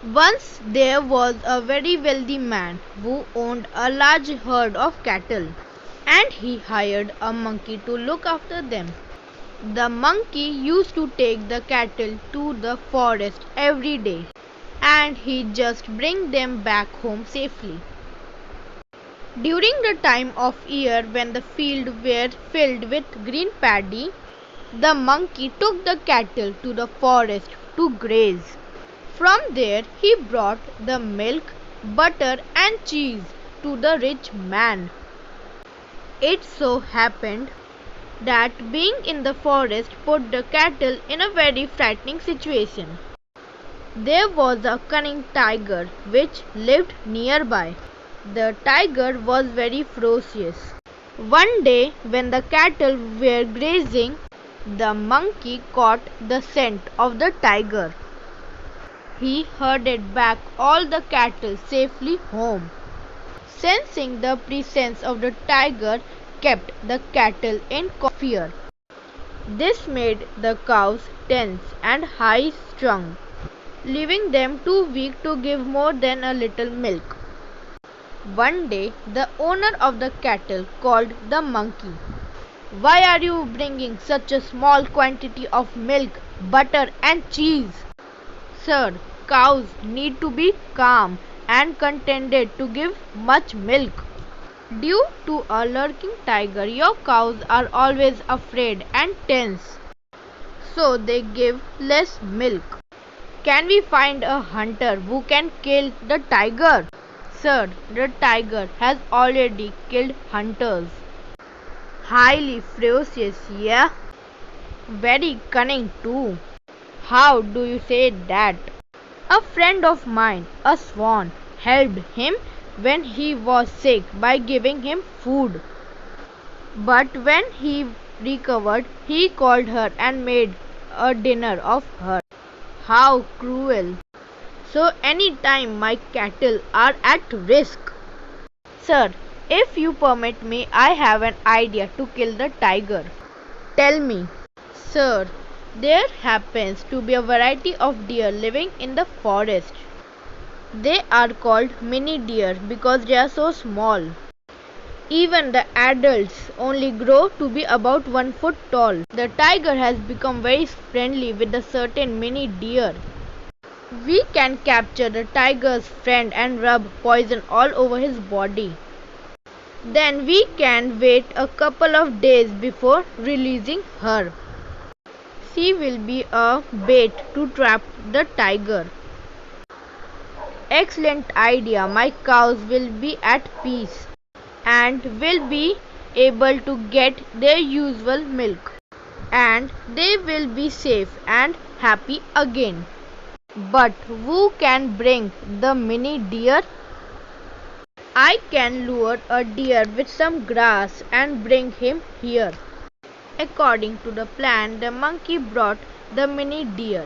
Once there was a very wealthy man who owned a large herd of cattle, and he hired a monkey to look after them. The monkey used to take the cattle to the forest every day, and he just bring them back home safely. During the time of year when the fields were filled with green paddy, the monkey took the cattle to the forest to graze. From there he brought the milk, butter and cheese to the rich man. It so happened that being in the forest put the cattle in a very frightening situation. There was a cunning tiger which lived nearby. The tiger was very ferocious. One day when the cattle were grazing, the monkey caught the scent of the tiger. He herded back all the cattle safely home. Sensing the presence of the tiger kept the cattle in fear. This made the cows tense and high-strung, leaving them too weak to give more than a little milk. One day the owner of the cattle called the monkey. "Why are you bringing such a small quantity of milk, butter and cheese?" "Sir, cows need to be calm and contented to give much milk. Due to a lurking tiger, your cows are always afraid and tense, so they give less milk. Can we find a hunter who can kill the tiger?" "Sir, the tiger has already killed hunters." "Highly ferocious, yeah? Very cunning too. How do you say that?" "A friend of mine, a swan, helped him when he was sick by giving him food. But when he recovered, he called her and made a dinner of her." "How cruel! So any time my cattle are at risk." "Sir, if you permit me, I have an idea to kill the tiger." "Tell me." "Sir, there happens to be a variety of deer living in the forest. They are called mini deer because they are so small. Even the adults only grow to be about 1 foot tall. The tiger has become very friendly with a certain mini deer. We can capture the tiger's friend and rub poison all over his body. Then we can wait a couple of days before releasing her. She will be a bait to trap the tiger." "Excellent idea. My cows will be at peace and will be able to get their usual milk, and they will be safe and happy again. But who can bring the mini deer?" "I can lure a deer with some grass and bring him here." According to the plan, the monkey brought the mini deer.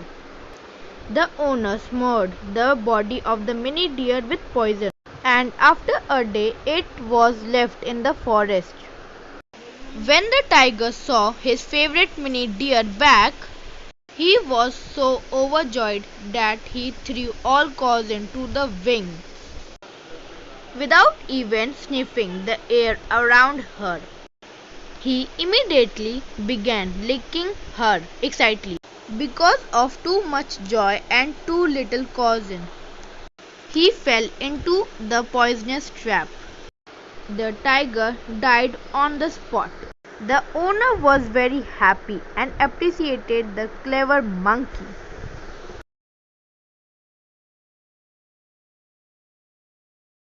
The owner smeared the body of the mini deer with poison, and after a day it was left in the forest. When the tiger saw his favorite mini deer back, he was so overjoyed that he threw all caution to the wind. Without even sniffing the air around her, he immediately began licking her excitedly. Because of too much joy and too little caution, he fell into the poisonous trap. The tiger died on the spot. The owner was very happy and appreciated the clever monkey.